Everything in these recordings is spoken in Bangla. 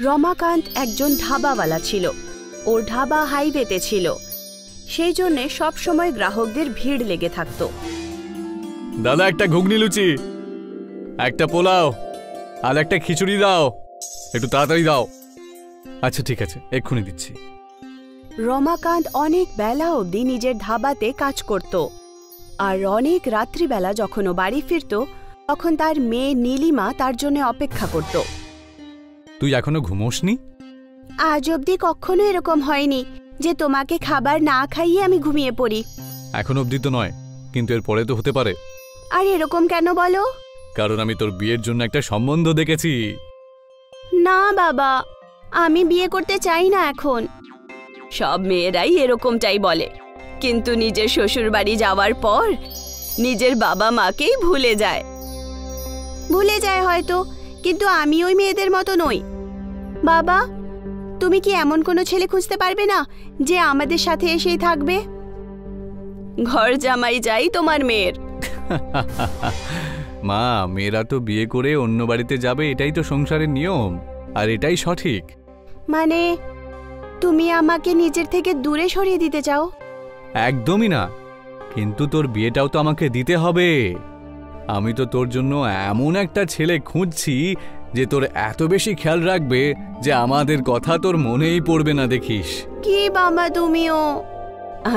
রমাকান্ত একজন ধাবাওয়ালা ছিল। ওর ধাবা হাইওয়েতে ছিল, সেই জন্য সব সময় গ্রাহকদের ভিড় লেগে থাকতো। দাদা, একটা ঘুগনি লুচি, একটা পোলাও আর একটা খিচুড়ি দাও, একটু তাড়াতাড়ি দাও। আচ্ছা ঠিক আছে, এক্ষুনি দিচ্ছি। রমাকান্ত অনেক বেলা অবধি নিজের ধাবাতে কাজ করত, আর অনেক রাত্রিবেলা যখন ও বাড়ি ফিরত তখন তার মেয়ে নীলিমা তার জন্য অপেক্ষা করত। তুই এখনো ঘুমোসনি? আজ অবধি কখনো এরকম হয়নি যে তোমাকে খাবার না খাইয়ে আমি ঘুমিয়ে পড়ি। এখন অবধি তো নয়, কিন্তু এর পরে তো হতে পারে। আর এরকম কেন বলো? কারণ আমি তোর বিয়ের জন্য একটা সম্বন্ধ দেখেছি। না বাবা, আমি বিয়ে করতে চাই না এখন। সব মেয়েরাই এরকমটাই বলে, কিন্তু নিজের শ্বশুর বাড়ি যাওয়ার পর নিজের বাবা মাকেই ভুলে যায় হয়তো, কিন্তু আমি ওই মেয়েদের মতো নই। বাবা, তুমি কি এমন কোনো ছেলে খুঁজতে পারবে না যে আমাদের সাথে এসেই থাকবে? ঘর জামাই যাই তোমার মেয়ের। মা, মেয়েরা তো বিয়ে করে অন্য বাড়িতে যাবে, এটাই তো সংসারের নিয়ম, আর এটাই সঠিক। মানে তুমি আমাকে নিজের থেকে দূরে সরিয়ে দিতে চাও? একদমই না, কিন্তু তোর বিয়েটাও তো আমাকে দিতে হবে। আমি তো তোর জন্য এমন একটা ছেলে খুঁজছি যে তোর এত বেশি খেয়াল রাখবে যে আমাদের কথা তোর মনেই পড়বে না, দেখিস। কি বাবা তুমিও?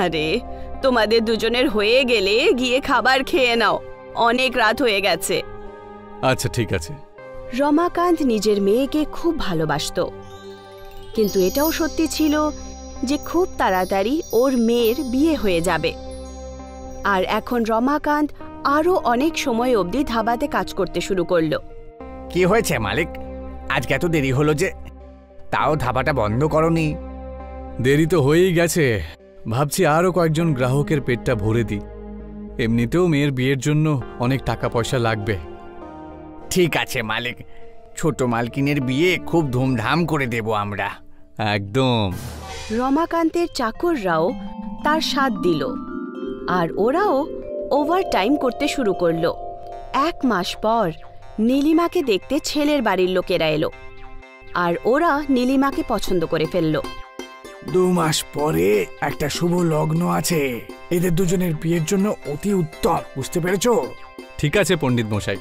আরে তোমাদের দুজনের হয়ে গেলে গিয়ে খাবার খেয়ে নাও, অনেক রাত হয়ে গেছে। আচ্ছা ঠিক আছে। রমাকান্ত নিজের মেয়েকে খুব ভালোবাসত, কিন্তু এটাও সত্যি ছিল যে খুব তাড়াতাড়ি ওর মেয়ের বিয়ে হয়ে যাবে। আর এখন রমাকান্ত আরও অনেক সময় অবধি ধাবাতে কাজ করতে শুরু করলো। কি হয়েছে মালিক, আজকে এত দেরি হলো যে? তাও ধাবাটা বন্ধ করনি? দেরি তো হয়েই গেছে, ভাবছি আরও কয়েকজন গ্রাহকের পেটটা ভরে দিই। এমনিতেও মেয়ের বিয়ের জন্য অনেক টাকা পয়সা লাগবে। ঠিক আছে মালিক, ছোট মালকিনের বিয়ে খুব ধুমধাম করে দেব আমরা। একদম। রমাকান্তের চাকররাও তার সাথ দিল, আর ওরাও ওভারটাইম করতে শুরু করলো। 1 মাস পর নীলিমাকে দেখতে ছেলের বাড়ির লোকেরা এলো, আর ওরা নীলিমাকে পছন্দ করে ফেলল। 2 মাস পরে একটা শুভ লগ্ন আছে, এদের দুজনের বিয়ের জন্য অতি উত্তম, বুঝতে পেরেছো? ঠিক আছে পণ্ডিত মশাই।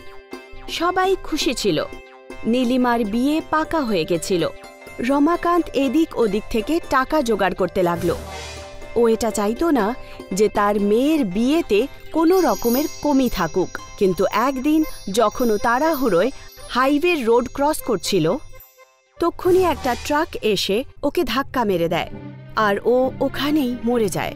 সবাই খুশি ছিল, নীলিমার বিয়ে পাকা হয়ে গেছিল। রমাকান্ত এদিক ওদিক থেকে টাকা জোগাড় করতে লাগলো। ও এটা চাইতো না যে তার মেয়ের বিয়েতে কোনো রকমের কমি থাকুক, কিন্তু একদিন যখন ও তাড়াহুড়োয় হাইওয়ে রোড ক্রস করছিল, তখনই একটা ট্রাক এসে ওকে ধাক্কা মেরে দেয়, আর ও ওখানেই মরে যায়।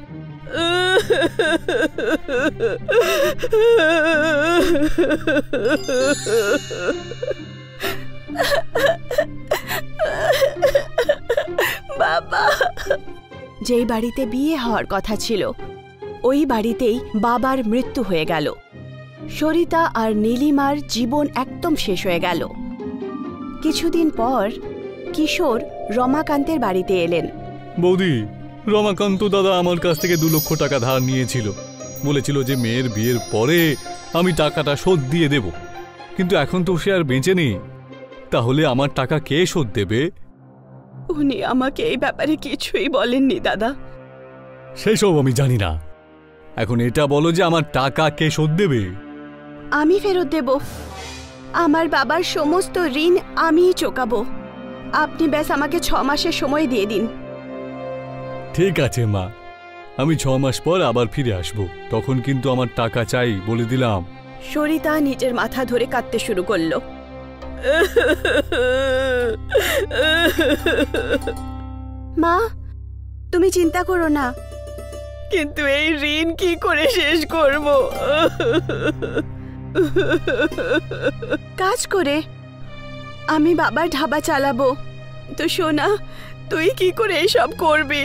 বাবা, যেই বাড়িতে বিয়ে হওয়ার কথা ছিল ওই বাড়িতেই বাবার মৃত্যু হয়ে গেল। সরিতা আর নীলিমার জীবন একদম শেষ হয়ে গেল। কিছুদিন পর কিশোর রমাকান্তের বাড়িতে এলেন। বৌদি, রমাকান্ত দাদা আমার কাছ থেকে 2 লক্ষ টাকা ধার নিয়েছিল, বলেছিল যে মেয়ের বিয়ের পরে আমি টাকাটা শোধ দিয়ে দেব, কিন্তু এখন তো সে আর বেঁচে নেই, তাহলে আমার টাকা কে শোধ দেবে? উনি আমাকে এই ব্যাপারে কিছুই বলেননি দাদা। সেসব আমি জানি না, এখন এটা বলো যে আমার টাকা কে শোধ দেবে? আমি ফেরত দেব। আমার বাবার সমস্ত ঋণ আমিই চোকাবো। আপনি ব্যাস আমাকে 6 মাসের সময় দিয়ে দিন। ঠিক আছে মা, আমি 6 মাস পর আবার ফিরে আসব, তখন কিন্তু আমার টাকা চাই, বলে দিলাম। সরিতা নিজের মাথা ধরে কাঁদতে শুরু করল। মা, তুমি চিন্তা করো না, কিন্তু এই ঋণ কি করে শেষ করব? কাজ করে আমি বাবার ধাবা চালাবো। তো সোনা, তুই কি করে এসব করবি?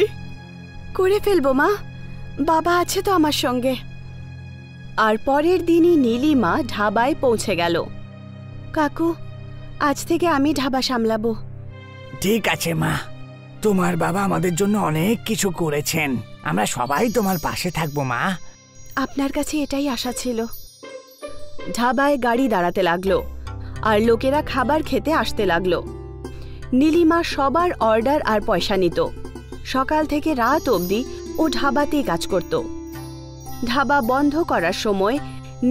করে ফেলবো মা, বাবা আছে তো আমার সঙ্গে। আর পরের দিনই নীলিমা ধাবায় পৌঁছে গেল। কাকু, আজ থেকে আমি ধাবা সামলাবো। ঠিক আছে মা, তোমার বাবা আমাদের জন্য অনেক কিছু করেছেন, আমরা সবাই তোমার পাশে থাকবো মা। আপনার কাছে এটাই আশা ছিল। ধাবায় গাড়ি দাঁড়াতে লাগলো, আর লোকেরা খাবার খেতে আসতে লাগলো। নীলিমা সবার অর্ডার আর পয়সা নিত। সকাল থেকে রাত অবধি ও ধাবাতেই কাজ করত। ধাবা বন্ধ করার সময়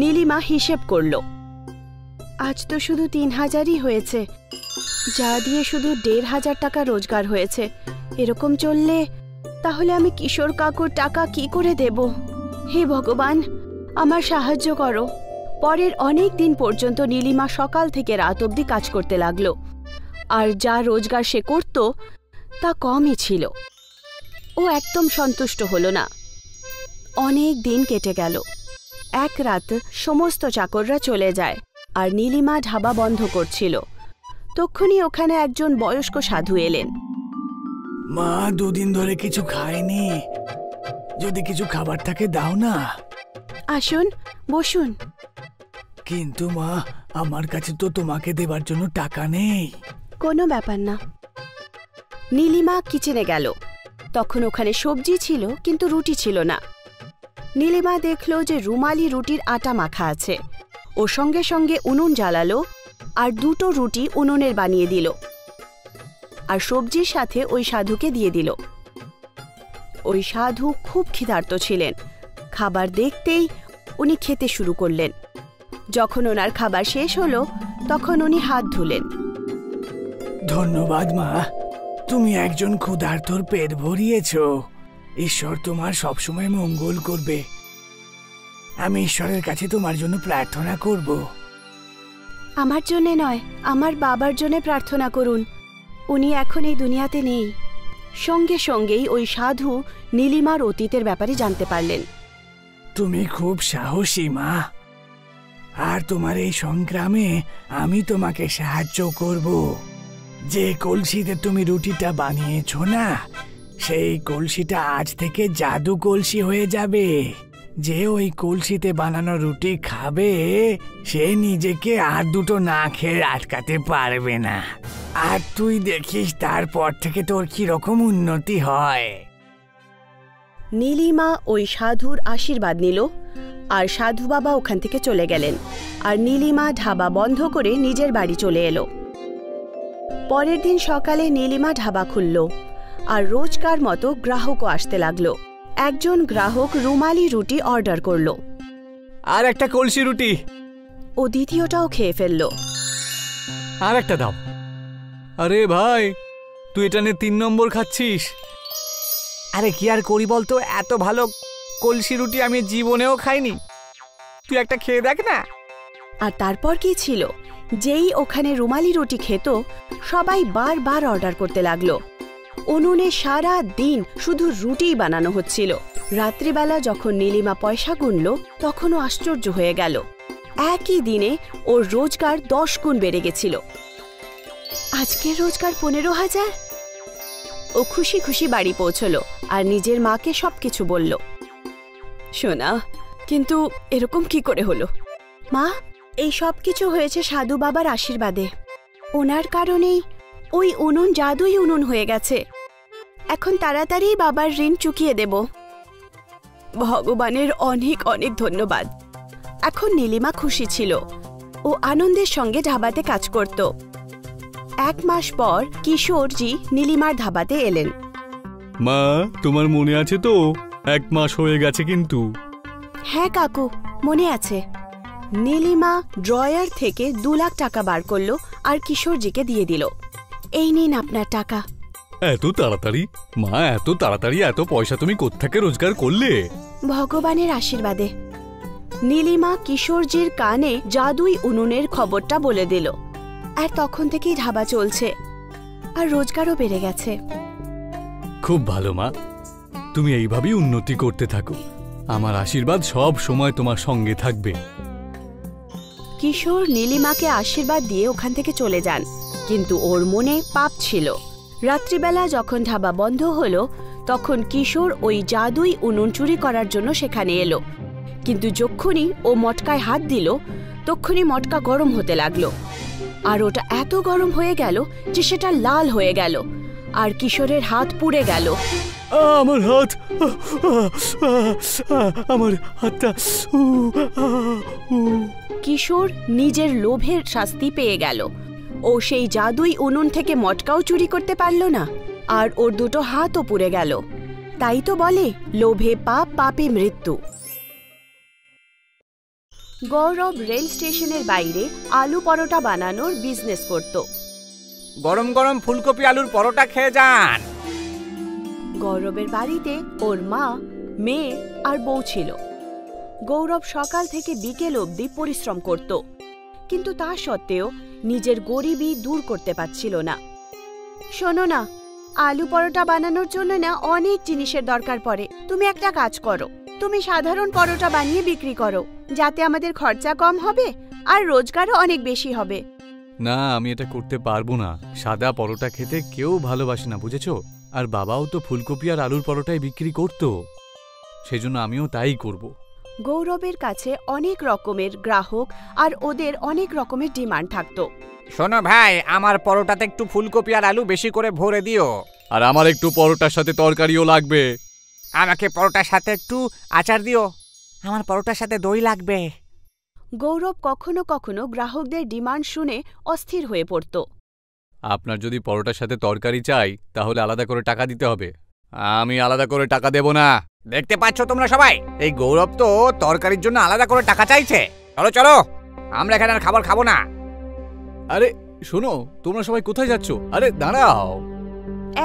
নীলিমা হিসেব করল, আজ তো শুধু ৩,০০০ই হয়েছে, যা দিয়ে শুধু ১,৫০০ টাকা রোজগার হয়েছে। এরকম চললে তাহলে আমি কিশোর কাকুর টাকা কি করে দেব? হে ভগবান, আমার সাহায্য করো। পরের অনেক দিন পর্যন্ত নীলিমা সকাল থেকে রাত অবধি কাজ করতে লাগলো, আর যা রোজগার সে করত তা কমই ছিল। ও একদম সন্তুষ্ট হলো না। অনেক দিন কেটে গেল। এক রাত সমস্ত চাকররা চলে যায় আর নীলিমা ধাবা বন্ধ করছিল। তখনই ওখানে একজন বয়স্ক সাধু এলেন। মা ২ দিন ধরে কিছু খায়নি, যদি কিছু খাবার থাকে দাও না। আসুন, বসুন। কিন্তু মা, আমার কাছে তো তোমাকে দেবার জন্য টাকা নেই। কোনো ব্যাপার না। নীলিমা কিচেনে গেল। তখন ওখানে সবজি ছিল কিন্তু রুটি ছিল না। নীলিমা দেখল যে রুমালি রুটির আটা মাখা আছে। ও সঙ্গে সঙ্গে উনুন জ্বালালো আর ২টো রুটি উনুনের বানিয়ে দিল আর সবজির সাথে ওই সাধুকে দিয়ে দিল। ওই সাধু খুব ক্ষিধার্ত ছিলেন। খাবার দেখতেই উনি খেতে শুরু করলেন। যখন ওনার খাবার শেষ হলো তখন উনি হাত ধুলেন। ধন্যবাদ মা, তুমি একজন ক্ষুধার্তর পেট ভরিয়েছ। ঈশ্বর তোমার সবসময় মঙ্গল করবে। আমি ঈশ্বরের কাছে তোমার জন্য প্রার্থনা করব। আমার জন্যে নয়, আমার বাবার জন্য প্রার্থনা করুন। উনি এখন এই দুনিয়াতে নেই। সঙ্গে সঙ্গেই ওই সাধু নীলিমার অতীতের ব্যাপারে জানতে পারলেন। তুমি খুব সাহসী মা, আর তোমার এই সংগ্রামে আমি তোমাকে সাহায্য করব। যে কলসিতে তুমি রুটিটা বানিয়েছো না, সেই কলসিটা আজ থেকে জাদু কলসি হয়ে যাবে। যে ওই কলসিতে বানানো রুটি খাবে সে নিজেকে আর ২টো না খেয়ে আটকাতে পারবে না। আর তুই দেখিস তারপর থেকে তোর কিরকম উন্নতি হয়। নীলিমা ওই সাধুর আশীর্বাদ নিল আর সাধু বাবা ওখান থেকে চলে গেলেন। আর নীলিমা ধাবা বন্ধ করে নিজের বাড়ি চলে এলো। পরের দিন সকালে নীলিমা ধাবা খুলল আর রোজকার মতো গ্রাহকও আসতে লাগলো। একজন গ্রাহক রুমালি রুটি অর্ডার করল। আর একটা কলসি রুটি। ও দ্বিতীয়টাও খেয়ে ফেলল। আর একটা দাও। আরে ভাই, তুই এটা নিয়ে ৩ নম্বর খাচ্ছিস। আরে কি আর করি বলতো, এত ভালো কলসি রুটি আমি জীবনেও খাইনি। তুই একটা খেয়ে দেখ না। আর তারপর কি ছিল, যেই ওখানে রুমালি রুটি খেত সবাই বারবার অর্ডার করতে লাগলো। উনুনে সারা দিন শুধু রুটিই বানানো হচ্ছিল। রাত্রিবেলা যখন নীলিমা পয়সা গুনল তখনও আশ্চর্য হয়ে গেল। একই দিনে ওর রোজগার 10 গুণ বেড়ে গেছিল। আজকের রোজগার 15,000। ও খুশি খুশি বাড়ি পৌঁছলো আর নিজের মাকে সবকিছু বলল। সোনা, কিন্তু এরকম কি করে হলো? মা, এই সব কিছু হয়েছে সাধু বাবার আশীর্বাদে। ওনার কারণেই ওই উনুন জাদুই উনুন হয়ে গেছে। এখন তাড়াতাড়ি বাবার ঋণ চুকিয়ে দেব। ভগবানের অনেক অনেক ধন্যবাদ। এখন নীলিমা খুশি ছিল। ও আনন্দের সঙ্গে ধাবাতে কাজ করত। 1 মাস পর কিশোরজি নীলিমার ধাবাতে এলেন। মা, তোমার মনে আছে তো 1 মাস হয়ে গেছে কিন্তু। হ্যাঁ কাকু, মনে আছে। নীলিমা ড্রয়ার থেকে 2 লাখ টাকা বার করলো আর কিশোরজিকে দিয়ে দিল। এই নিন আপনার টাকা। এত তাড়াতাড়ি? মা, এত তাড়াতাড়ি এত পয়সা তুমি কোত্থেকে রোজগার করলে? ভগবানের আশীর্বাদে। নীলিমা কিশোরজির কানে জাদুই উনুনের খবরটা বলে দিল। আর তখন থেকেই ধাবা চলছে আর রোজগারও বেড়ে গেছে। খুব ভালো মা, তুমি এইভাবেই উন্নতি করতে থাকো। আমার আশীর্বাদ সব সময় তোমার সঙ্গে থাকবে। কিশোর নীলিমাকে আশীর্বাদ দিয়ে ওখান থেকে চলে যান, কিন্তু ওর মনে পাপ ছিল। রাত্রিবেলা যখন ধাবা বন্ধ হলো তখন কিশোর ওই জাদুই উনুন চুরি করার জন্য সেখানে এলো। কিন্তু যখনই ও মটকায় হাত দিল তখনই মটকা গরম হতে লাগলো। আর ওটা এত গরম হয়ে গেল যে সেটা লাল হয়ে গেল আর কিশোরের হাত পুড়ে গেল। আমার হাত, আমার হাতটা। কিশোর নিজের লোভের শাস্তি পেয়ে গেল। ও সেই জাদুই উনুন থেকে মটকাও চুরি করতে পারল না, আর ওর দুটো হাতও পুড়ে গেল। তাই তো বলে, লোভে পাপ, পাপে মৃত্যু। গৌরব রেল স্টেশনের বাইরে আলু পরোটা বানানোর বিজনেস করত। গরম গরম ফুলকপি আলুর পরোটা খেয়ে যান। গৌরবের বাড়িতে ওর মা, মেয়ে আর বউ ছিল। গৌরব সকাল থেকে বিকেল অবধি পরিশ্রম করত, কিন্তু তা সত্ত্বেও নিজের গরিবি দূর করতে পারছিল না। শোনো না, আলু পরোটা বানানোর জন্য না অনেক জিনিসের দরকার পড়ে। তুমি একটা কাজ করো, তুমি সাধারণ পরোটা বানিয়ে বিক্রি করো, যাতে আমাদের খরচা কম হবে আর রোজগারও অনেক বেশি হবে। না, আমি এটা করতে পারবো না। সাদা পরোটা খেতে কেউ ভালোবাসে না, বুঝেছো? আর বাবাও তো ফুলকপি আর আলুর পরোটাই বিক্রি করতো, সেজন্য আমিও তাই করব। গৌরবের কাছে অনেক রকমের গ্রাহক আর ওদের অনেক রকমের ডিমান্ড থাকতো। শোনো ভাই, আমার পরোটাতে একটু ফুলকপি আর আলু বেশি করে ভরে দিও। আর আমার একটু পরোটার সাথে তরকারিও লাগবে। আমাকে পরোটার সাথে একটু আচার দিও। আমার পরোটার সাথে দই লাগবে। গৌরব কখনো কখনো গ্রাহকদের ডিমান্ড শুনে অস্থির হয়ে পড়ত। আপনার যদি পরোটার সাথে তরকারি চাই, তাহলে আলাদা করে টাকা দিতে হবে। আমি আলাদা করে টাকা দেব না। দেখতে পাচ্ছ তোমরা সবাই, এই গৌরব তো তরকারির জন্য আলাদা করে টাকা চাইছে। চলো চলো, আমরা এখানে আর খাবার খাবো না। আরে শোনো, তোমরা সবাই কোথায় যাচ্ছ? আরে দাঁড়াও।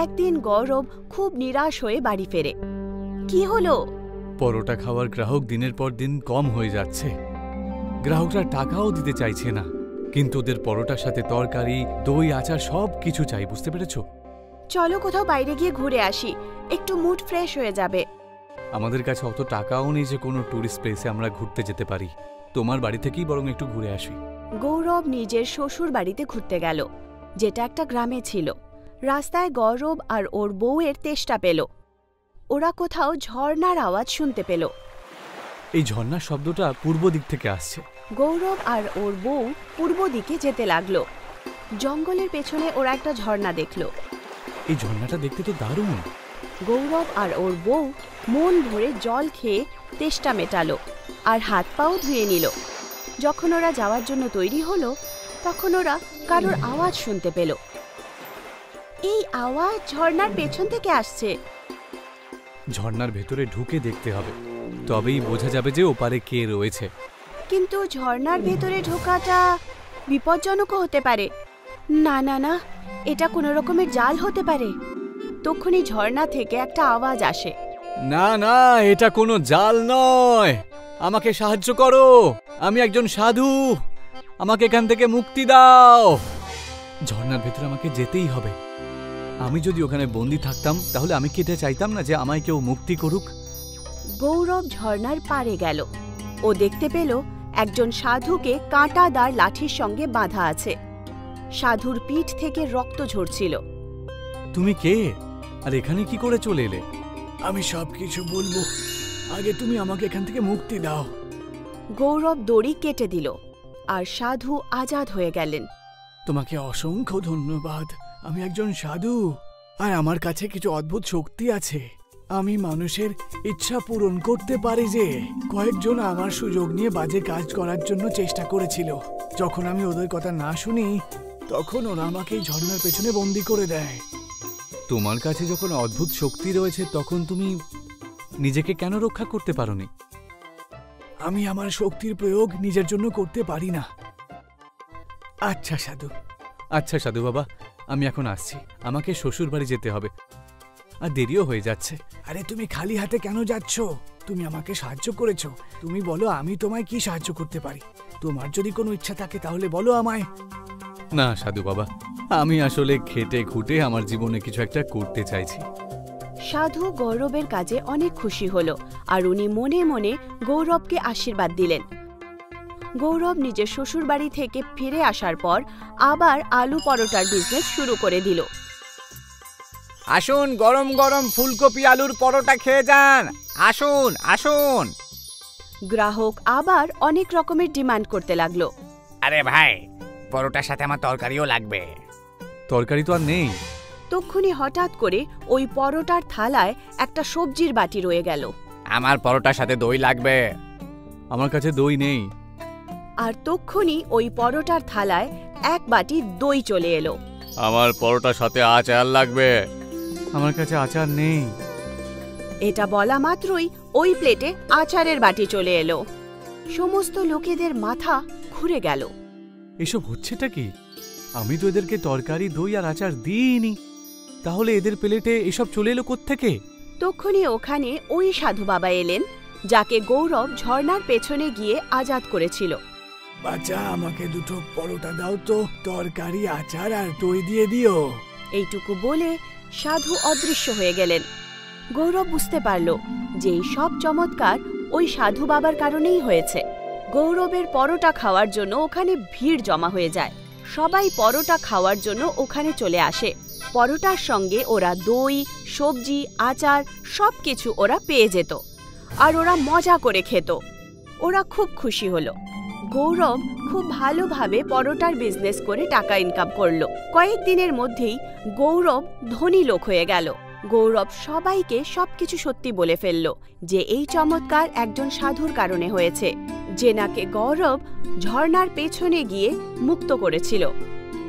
একদিন গৌরব খুব নিরাশ হয়ে বাড়ি ফেরে। কি হলো? পরোটা খাওয়ার গ্রাহক দিনের পর দিন কম হয়ে যাচ্ছে। গ্রাহকরা টাকাও দিতে চাইছে না, কিন্তু ওদের পরোটার সাথে তরকারি, দই, আচার সব কিছু চাই, বুঝতে পেরেছো? চলো কোথাও বাইরে গিয়ে ঘুরে আসি, একটু মুড ফ্রেশ হয়ে যাবে। আমাদের কাছে অত টাকাও নেই যে কোনো ট্যুরিস্ট প্লেসে আমরা ঘুরতে যেতে পারি। তোমার বাড়ি থেকেই বরং একটু ঘুরে আসি। গৌরব নিজের শ্বশুর বাড়িতে ঘুরতে গেল, যেটা একটা গ্রামে ছিল। রাস্তায় গৌরব আর ওর বউয়ের তেষ্টা পেল। ওরা কোথাও ঝর্ণার আওয়াজ শুনতে পেল। এই ঝর্ণার শব্দটা পূর্ব দিক থেকে আসছে। গৌরব আর ওর বউ পূর্ব দিকে যেতে লাগলো। জঙ্গলের পেছনে ওরা একটা ঝর্ণা দেখল। এই ঝর্ণাটা দেখতে তো দারুণ। গৌরব আর ওর বউ মন ভরে জল খেয়ে তেষ্টা মেটালো আর হাত পাও ধুয়ে নিল। যখন ওরা যাওয়ার জন্য তৈরি হলো, তখন ওরা কারোর আওয়াজ শুনতে পেল। এই আওয়াজ ঝর্ণার পেছন থেকে আসছে। ঝর্ণার ভেতরে ঢুকে দেখতে হবে, তবেই বোঝা যাবে যে ওপারে কে রয়েছে। কিন্তু ঝর্ণার ভেতরে ঢোকাটা বিপজ্জনকও হতে পারে। না না না, এটা কোনো রকমের জাল হতে পারে। তখনই ঝর্ণা থেকে একটা আওয়াজ আসে। না না, এটা কোনো জাল নয়। আমাকে সাহায্য করো, আমি একজন সাধু। আমাকে এখান থেকে মুক্তি দাও। ঝর্ণার ভেতরে আমাকে যেতেই হবে। আমি যদি ওখানে বন্দি থাকতাম, তাহলে আমি কি এটা চাইতাম না যে আমায় কেউ মুক্তি করুক? গৌরব ঝর্ণার পাড়ে গেল। ও দেখতে পেল একজন সাধুকে কাঁটাদার লাঠির সঙ্গে বাঁধা আছে। সাধুর পিঠ থেকে রক্ত ঝরছিল। তুমি কে, আর এখানে কি করে চলে এলে? আমি সবকিছু বলবো, আগে তুমি আমাকে এখান থেকে মুক্তি দাও। গৌরব দড়ি কেটে দিল আর সাধু আজাদ হয়ে গেলেন। তোমাকে অসংখ্য ধন্যবাদ। আমি একজন সাধু, আর আমার কাছে কিছু অদ্ভুত শক্তি আছে। আমি মানুষের ইচ্ছা পূরণ করতে পারি। যে কয়েকজন আমার সুযোগ নিয়ে বাজে কাজ করার জন্য চেষ্টা করেছিল, যখন আমি ওদের কথা না শুনি, তখন ওরা আমাকে এই ঝর্ণার পেছনে বন্দি করে দেয়। তোমার কাছে যখন অদ্ভুত শক্তি রয়েছে, তখন তুমি নিজেকে কেন রক্ষা করতে পারোনি? আমি আমার শক্তির প্রয়োগ নিজের জন্য করতে পারি না। আচ্ছা সাধু বাবা, আমি এখন আসছি। আমাকে শ্বশুর বাড়ি যেতে হবে, আর দেরিও হয়ে যাচ্ছে। আরে তুমি খালি হাতে কেন যাচ্ছ? তুমি আমাকে সাহায্য করেছো, তুমি বলো আমি তোমায় কি সাহায্য করতে পারি। তোমার যদি কোনো ইচ্ছা থাকে তাহলে বলো আমায়। না সাধু বাবা, আমি আসলে খেটে খুঁটে আমার জীবনে কিছু একটা করতে চাইছি। সাধু গৌরবের কাজে অনেক খুশি হল, আর উনি মনে মনে গৌরবকে আশীর্বাদ দিলেন। গৌরব নিজের শ্বশুর বাড়ি থেকে ফিরে আসার পর আবার আলু পরোটার বিজনেস শুরু করে দিল। আসুন, গরম গরম ফুলকপি আলুর পরোটা খেয়ে যান। আসুন আসুন। গ্রাহক আবার অনেক রকমের ডিমান্ড করতে লাগলো। আরে ভাই, পরোটার সাথে আমার তরকারিও লাগবে। তরকারি তো আর নেই। তক্ষুনি হঠাৎ করে ওই পরোটার থালায় একটা সবজির বাটি রয়ে গেল। আমার পরোটার সাথে দই লাগবে। আমার কাছে দই নেই। আর তক্ষুনি ওই পরোটার থালায় এক বাটি দই চলে এলো। আমার পরোটার সাথে আচার লাগবে। আমার কাছে আচার নেই। এটা বলা মাত্রই ওই প্লেটে আচারের বাটি চলে এলো। সমস্ত লোকেদের মাথা ঘুরে গেল। এসব হচ্ছেটা কি? আমি তো এদেরকে তরকারি, দই আর আচার দিইনি। তাহলে এদের প্লেটে এসব চলে এলো কোত্থেকে? তখনই ওখানে ওই সাধু বাবা এলেন, যাকে গৌরব ঝর্ণার পেছনে গিয়ে আজাদ করেছিল। বাচ্চা, আমাকে দুটো পরোটা দাও তো, তরকারি, আচার আর দই দিয়ে দিও। এইটুকু বলে সাধু অদৃশ্য হয়ে গেলেন। গৌরব বুঝতে পারল যে এই সব চমৎকার ওই সাধু বাবার কারণেই হয়েছে। গৌরবের পরোটা খাওয়ার জন্য ওখানে ভিড় জমা হয়ে যায়। সবাই পরোটা খাওয়ার জন্য ওখানে চলে আসে। পরোটার সঙ্গে ওরা দই, সবজি, আচার সবকিছু ওরা পেয়ে যেত, আর ওরা মজা করে খেত। ওরা খুব খুশি হলো। গৌরব খুব ভালোভাবে পরোটার বিজনেস করে টাকা ইনকাম করলো। কয়েকদিনের মধ্যেই গৌরব ধনী লোক হয়ে গেল। গৌরব সবাইকে সবকিছু সত্যি বলে ফেলল যে এই চমৎকার একজন সাধুর কারণে হয়েছে, যে নাকে গৌরব ঝর্ণার পেছনে গিয়ে মুক্ত করেছিল।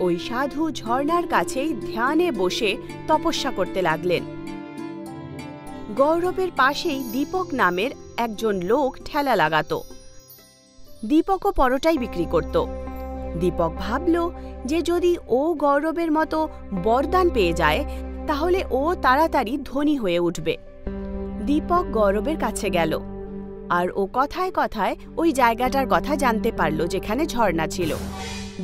ওই সাধু ঝর্ণার কাছেই ধ্যানে বসে তপস্যা করতে লাগলেন। গৌরবের পাশেই দীপক নামের একজন লোক ঠেলা লাগাতো। দীপকও পরোটাই বিক্রি করত। দীপক ভাবল যে যদি ও গৌরবের মতো বরদান পেয়ে যায় তাহলে ও তাড়াতাড়ি ধনী হয়ে উঠবে। দীপক গৌরবের কাছে গেল, আর ও কথায় কথায় ওই জায়গাটার কথা জানতে পারল যেখানে ঝর্ণা ছিল।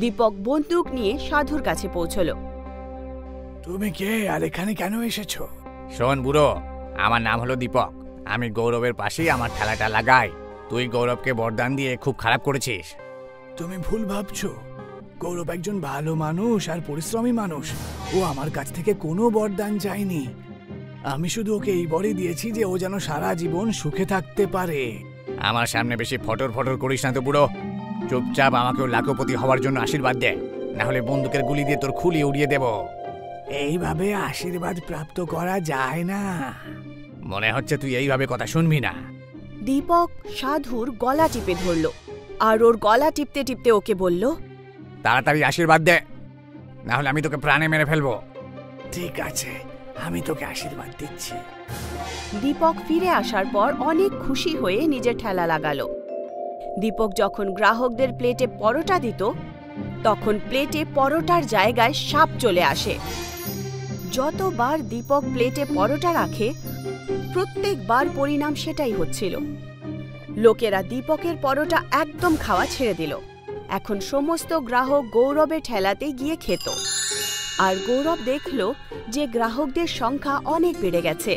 দীপক বন্দুক নিয়ে সাধুর কাছে পৌঁছল। তুমি কে আর এখানে কেন এসেছো? শোন বুড়ো, আমার নাম হলো দীপক। আমি গৌরবের পাশেই আমার ঠেলাটা লাগাই। তুই গৌরবকে বরদান দিয়ে খুব খারাপ করেছিস। তুমি ভুল ভাবছো। গৌরব একজন ভালো মানুষ আর পরিশ্রমী মানুষ। ও আমার কাছ থেকে কোনো বরদান চায়নি। আমি শুধু ওকে এই বরই দিয়েছি যে ও যেন সারা জীবন সুখে থাকতে পারে। আমার সামনে বেশি ফটর ফটর করিস না তো বুড়ো। চুপচাপ আমাকেও লাখপতি হওয়ার জন্য আশীর্বাদ দে, না হলে বন্দুকের গুলি দিয়ে তোর খুলি উড়িয়ে দেব। এইভাবে আশীর্বাদ প্রাপ্ত করা যায় না। মনে হচ্ছে তুই এইভাবে কথা শুনবি না। দীপক সাধুর গলা টিপে ধরল, আর ওর গলা টিপতে টিপতে ওকে বলল, তাড়াতাড়ি আশীর্বাদ দে, না হলে আমি তোকে প্রাণে মেরে ফেলবো। ঠিক আছে, আমি তোকে আশীর্বাদ দিচ্ছি। দীপক ফিরে আসার পর অনেক খুশি হয়ে নিজের ঠেলা লাগালো। দীপক যখন গ্রাহকদের প্লেটে পরোটা দিত তখন প্লেটে পরোটার জায়গায় সাপ চলে আসে। যতবার দীপক প্লেটে পরোটা রাখে প্রত্যেকবার পরিণাম সেটাই হচ্ছিল। লোকেরা দীপকের পরোটা একদম খাওয়া ছেড়ে দিল। এখন সমস্ত গ্রাহক গৌরবের ঠেলাতে গিয়ে খেত, আর গৌরব দেখল যে গ্রাহকদের সংখ্যা অনেক বেড়ে গেছে।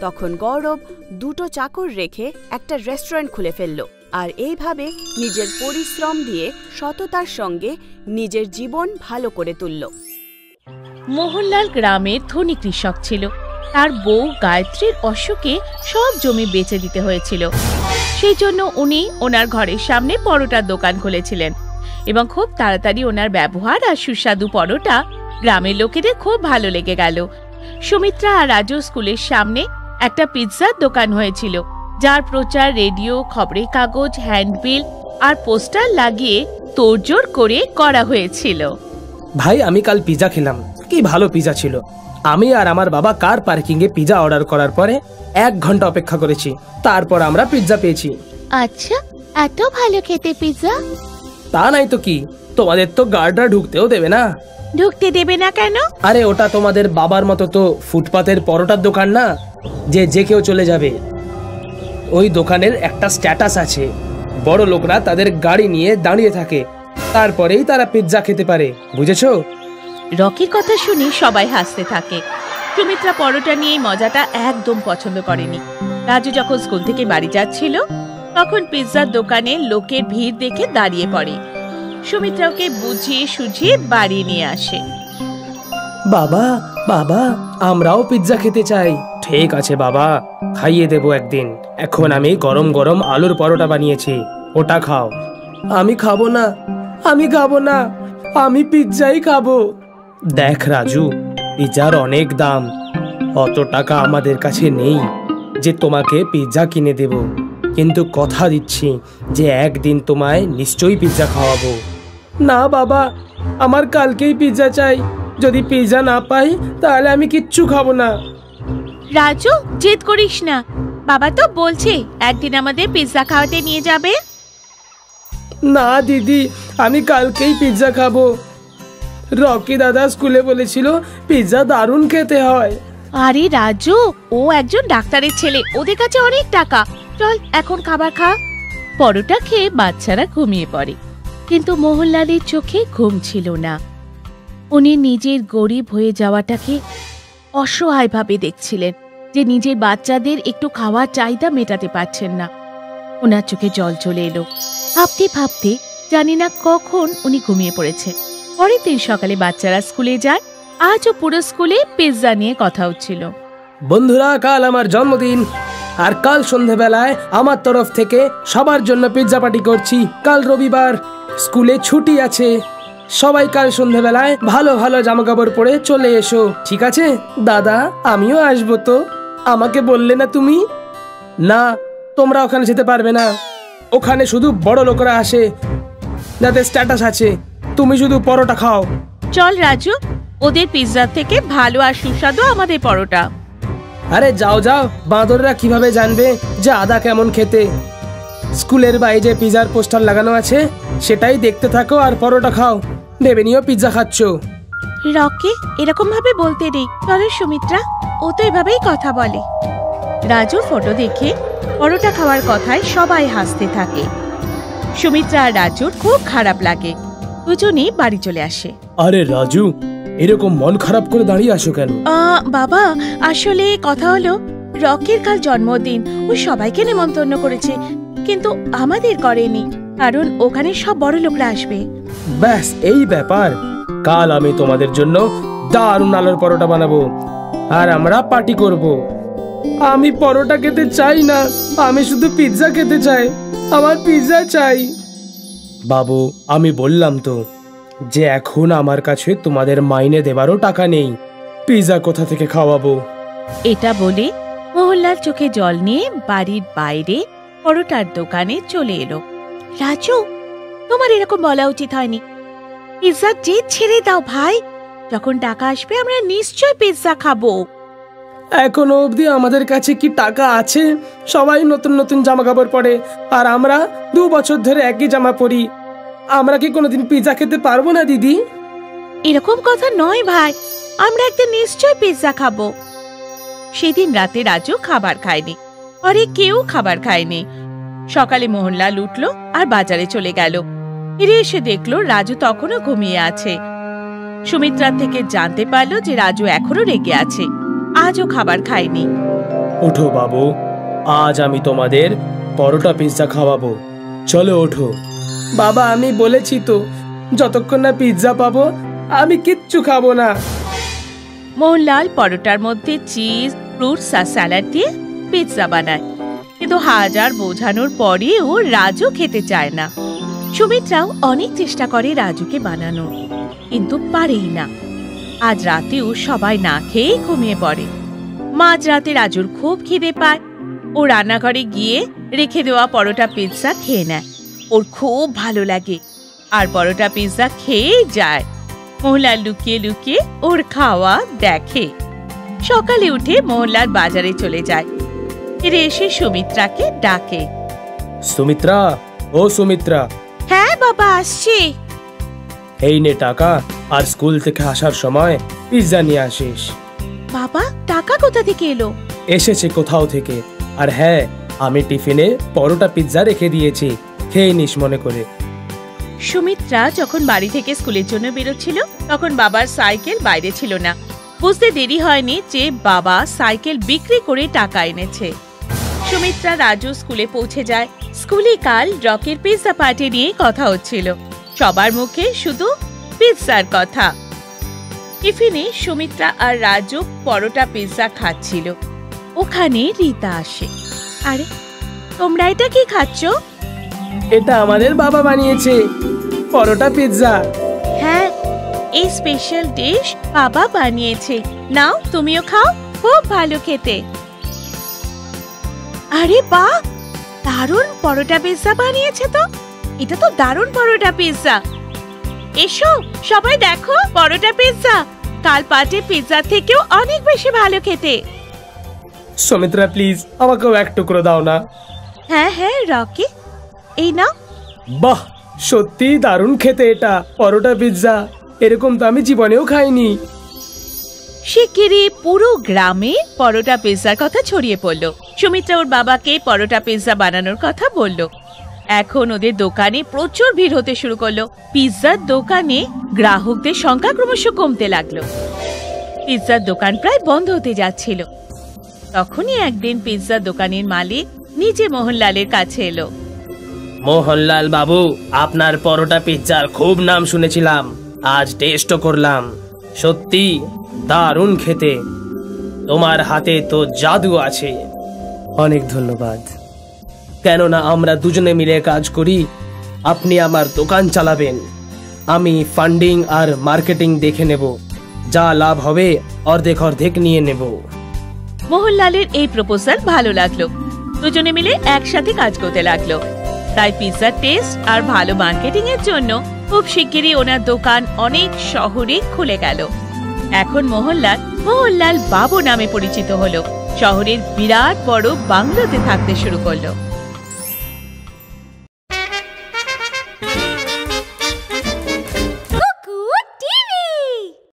তখন গৌরব দুটো চাকর রেখে একটা রেস্টুরেন্ট খুলে ফেলল, আর এইভাবে নিজের পরিশ্রম দিয়ে সততার সঙ্গে নিজের জীবন ভালো করে তুলল। মোহনলাল গ্রামের ধনী কৃষক ছিল। তার বউ গায়ত্রীর অসুখে সব জমি বেচে দিতে হয়েছিল। সেই জন্য উনি ওনার ঘরের সামনে পরোটার দোকান খুলেছিলেন, এবং খুব তাড়াতাড়ি ওনার ব্যবহার আর সুস্বাদু পরোটা গ্রামের লোকেদের খুব ভালো লেগে গেল। সুমিত্রা আর রাজু স্কুলের সামনে একটা পিৎজার দোকান হয়েছিল, যার প্রচার রেডিও, খবরের কাগজ, হ্যান্ডবিল আর পোস্টার লাগিয়ে তোড়জোড় করে করা হয়েছিল। ভাই, আমি কাল পিৎজা খেলাম, কি ভালো পিৎজা ছিল। আমি আর আমার বাবা কার পার্কিং এ পিৎজা অর্ডার করার পরে 1 ঘন্টা অপেক্ষা করেছি, তারপর আমরা পিৎজা পেয়েছি। আচ্ছা, এত ভালো খেতে পিৎজা? তা নাই তো কি, তোমাদের তো গার্ডরা ঢুকতেও দেবে না। ঢুকতে দেবে না কেন? আরে ওটা তোমাদের বাবার মতো তো ফুটপাতের পরোটার দোকান না যে যে কেউ চলে যাবে। ওই দোকানের একটা স্ট্যাটাস আছে, বড় লোকরা তাদের গাড়ি নিয়ে দাঁড়িয়ে থাকে, তারপরেই তারা পিৎজা খেতে পারে, বুঝেছো? রকির কথা শুনে সবাই হাসতে থাকে। সুমিত্রা পরোটা নিয়ে মজাটা একদম পছন্দ করেনি। রাজু যখন স্কুল থেকে বাড়ি যাচ্ছিল তখন পিৎজার দোকানে লোকের ভিড় দেখে দাঁড়িয়ে পড়ে। সুমিত্রা ওকে বুঝিয়ে সুঝিয়ে বাড়ি নিয়ে আসে। বাবা, বাবা, আমরাও পিৎজা খেতে চাই। ঠিক আছে বাবা, খাইয়ে দেবো একদিন। এখন আমি গরম গরম আলুর পরোটা বানিয়েছি, ওটা খাও। আমি খাবো না, আমি খাবো না, আমি পিৎজাই খাবো। দেখ রাজু, পিৎজার অনেক দাম, অত টাকা আমাদের কাছে নেই যে তোমাকে পিৎজা কিনে দেব, কিন্তু কথা দিচ্ছি যে একদিন তোমায় নিশ্চয়ই পিৎজা খাওয়াবো। না বাবা, আমার কালকেই পিৎজা চাই। যদি পিৎজা না পাই তাহলে আমি কিচ্ছু খাবো না। রাজু, জেদ করিস না, বাবা তো বলছে একদিন আমাদের পিৎজা খাওয়াতে নিয়ে যাবে। না দিদি, আমি কালকেই পিৎজা খাবো। রকি দাদা স্কুলে বলেছিল পিৎজা দারুণ খেতে হয়। আরে রাজু, ও একজন ডাক্তারের ছেলে, ওদের কাছে অনেক টাকা। চল এখন খাবার খা। পরোটা খেয়ে বাচ্চারা ঘুমিয়ে পড়ে, কিন্তু মোহনলালের চোখে ঘুম ছিল না। উনি নিজের গরিব হয়ে যাওয়াটাকে অসহায়ভাবে দেখছিলেন, যে নিজের বাচ্চাদের একটু খাওয়ার চাহিদা মেটাতে পারছেন না। ওনার চোখে জল চলে এলো। ভাবতে ভাবতে জানি না কখন উনি ঘুমিয়ে পড়েছে। পরের দিন সকালে বাচ্চারা স্কুলে যায়। আজও পুরো স্কুলে পিৎজা নিয়ে কথা হচ্ছিল। বন্ধুরা, কাল আমার জন্মদিন, আর কাল সন্ধ্যাবেলায় আমার তরফ থেকে সবার জন্য পিৎজা পার্টি করছি। কাল রবিবার, স্কুলে ছুটি আছে। সবাই কাল সন্ধ্যাবেলায় ভালো ভালো জামা কাপড় পরে চলে এসো, ঠিক আছে? দাদা, আমিও আসবো তো। আমাকে বললে না তুমি? না, তোমরা ওখানে যেতে পারবে না। ওখানে শুধু বড় লোকরা আসে, যাদের স্ট্যাটাস আছে। তুমি শুধু পরোটা খাও। চল রাজু, ওদের পিৎজা থেকে ভালো আর সুস্বাদু আমাদের পরোটা। আরে যাও যাও, বাঁদররা কিভাবে জানবে যে আদা কেমন খেতে? স্কুলের বাইরে যে পিৎজার পোস্টার লাগানো আছে সেটাই দেখতে থাকো আর পরোটা খাও। ভেবে নিও পিৎজা খাচ্ছ। রকি, এরকম ভাবে বলতে নেই। চলো সুমিত্রা, ও তো এভাবেই কথা বলে। রাজুর ফটো দেখে পরোটা খাওয়ার কথায় সবাই হাসতে থাকে। সুমিত্রা আর রাজুর খুব খারাপ লাগে। দুজনেই বাড়ি চলে আসে। আরে রাজু, এরকম মন খারাপ করে দাঁড়িয়ে আসো কেন? বাবা, আসলে কথা হলো, রকির কাল জন্মদিন। ও সবাইকে নেমন্তন্ন করেছে, কিন্তু আমাদের করেনি, কারণ ওখানে সব বড় লোকরা আসবে। ব্যাস এই ব্যাপার। কাল আমি তোমাদের জন্য দারুণ আলুর পরোটা বানাবো আর আমরা পার্টি করব। আমি পরোটা খেতে চাই না, আমি শুধু পিৎজা খেতে চাই। আমার পিৎজা চাই। বাবু, আমি বললাম তো যে এখন আমার কাছে তোমাদের মাইনে দেবারও টাকা নেই। পিৎজা কোথা থেকে খাওয়াবো? এটা বলে মোহনলাল চোখে জল নিয়ে বাড়ির বাইরে পরোটার দোকানে চলে এলো। রাজু, তোমার এরকম বলা উচিত হয়নি। পিৎজা জেদ ছেড়ে দাও ভাই, যখন টাকা আসবে আমরা নিশ্চয় পিৎজা খাবো। এখনো অবধি আমাদের কাছে কি টাকা আছে? সবাই নতুন নতুন জামা কাপড় পরে, আর আমরা 2 বছর ধরে একই জামা পরি। আমরা কি কোনোদিন পিৎজা খেতে পারবো না দিদি? এরকম কথা নয় ভাই, আমরা একদিন নিশ্চয় পিৎজা খাবো। সেদিন রাতে রাজু খাবার খায়নি, পরে কেউ খাবার খায়নি। সকালে মোহনলাল উঠল আর বাজারে চলে গেল। ফিরে এসে দেখলো রাজু তখনও ঘুমিয়ে আছে। সুমিত্রার থেকে জানতে পারলো যে রাজু এখনো রেগে আছে, আজও খাবার খায়নি। ওঠো বাবু, আজ আমি তোমাদের পরোটা পিৎজা খাওয়াবো। চলো ওঠো। বাবা, আমি বলেছি তো, যতক্ষণ না পিৎজা পাবো আমি কিচ্ছু খাবো না। মোহনলাল পরোটার মধ্যে চিজ, ফ্রুটস আর স্যালাড দিয়ে পিৎজা বানায়, কিন্তু হাজার বোঝানোর পরেও রাজু খেতে চায় না। সুমিত্রাও অনেক চেষ্টা করে রাজুকে বানানো, কিন্তু পারেই না। আজ রাতেও সবাই না খেয়ে ঘুমিয়ে পড়ে। মাঝরাতে রাজুর খুব খিদে পায়। ও রান্নাঘরে গিয়ে রেখে দেওয়া পরোটা পিৎজা খেয়ে নেয়। ওর খুব ভালো লাগে আর পরোটা পিৎজা খেয়েই যায়। মোহনলাল লুকিয়ে লুকিয়ে ওর খাওয়া দেখে। সকালে উঠে মোহনলাল বাজারে চলে যায়। ফিরে এসে সুমিত্রাকে ডাকে। সুমিত্রা, ও সুমিত্রা। হ্যাঁ বাবা, আসছি। এই নে টাকা, আর স্কুল থেকে আসার সময় পিৎজা নিয়ে আসিস। বাবা, টাকা কোথা থেকে এলো? এসেছে কোথাও থেকে। আর হ্যাঁ, আমি টিফিনে পরোটা পিৎজা রেখে দিয়েছি, খেয়ে নিস মনে করে। সুমিত্রা যখন বাড়ি থেকে স্কুলের জন্য বেরোচ্ছিল তখন বাবার সাইকেল বাইরে ছিল না। বুঝতে দেরি হয়নি যে বাবা সাইকেল বিক্রি করে টাকা এনেছে। সুমিত্রা রাজু স্কুলে পৌঁছে যায়। স্কুলে কাল রকির পিৎজা পার্টি নিয়ে কথা হচ্ছিল। সবার মুখে শুধু পিৎজার কথা। টিফিনে সুমিত্রা আর রাজু পরোটা পিৎজা খাচ্ছিল। ওখানে রীতা আসে। আরে, তোমরা এটা কি খাচ্ছ? এটা আমাদের বাবা বানিয়েছে, পরোটা পিৎজা। হ্যাঁ, এই স্পেশাল ডিশ বাবা বানিয়েছে। নাও, তুমিও খাও, খুব ভালো খেতে। আরে বাহ, দারুণ পরোটা পিৎজা বানিয়েছে তো। এটা তো দারুণ পরোটা পিৎজা। এসো সবাই দেখো পরোটা পিৎজা, কাল পাটে পিৎজা থেকেও অনেক বেশি ভালো খেতে। সুমিত্রা প্লিজ আমাকেও এক টুকরো দাও না। হ্যাঁ হ্যাঁ রকি, এই নাও। বাহ, সত্যি দারুণ খেতে এটা পরোটা পিৎজা, এরকম তো আমি জীবনেও খাইনি। শিগগিরই পুরো গ্রামে পরোটা পিৎজার কথা ছড়িয়ে পড়ল। সুমিত্রা ওর বাবাকে পরোটা পিৎজা বানানোর কথা বলল। এখন ওদের দোকানে প্রচুর ভিড় হতে শুরু করলো। পিৎজার দোকানে গ্রাহকদের সংখ্যা ক্রমশ কমতে লাগলো। পিৎজার দোকান প্রায় বন্ধ হতে যাচ্ছিল। তখনই একদিন পিৎজার দোকানের মালিক নিজে মোহনলালের কাছে এলো। মোহনলাল বাবু, আপনার পরোটা পিৎজার খুব নাম শুনেছিলাম, আজ টেস্টও করলাম, সত্যি দারুণ খেতে, তোমার হাতে তো জাদু আছে। অনেক ধন্যবাদ। কেননা আমরা দুজনে মিলে কাজ করি, আপনি আমার দোকান চালাবেন, আমি ফান্ডিং আর মার্কেটিং দেখে নেব, যা লাভ হবে অর্ধেক অর্ধেক নিয়ে নেব। মোহনলালের এই প্রপোজাল ভালো লাগলো। দুজনে মিলে একসাথে কাজ করতে লাগলো। তাই পিৎজার টেস্ট আর ভালো মার্কেটিং এর জন্য খুব শিগগিরই ওনার দোকান অনেক শহরে খুলে গেল। এখন মোহনলাল বাবু নামে পরিচিত হলো। শহরের বিরাট বড় বাংলোতে থাকতে শুরু করলো।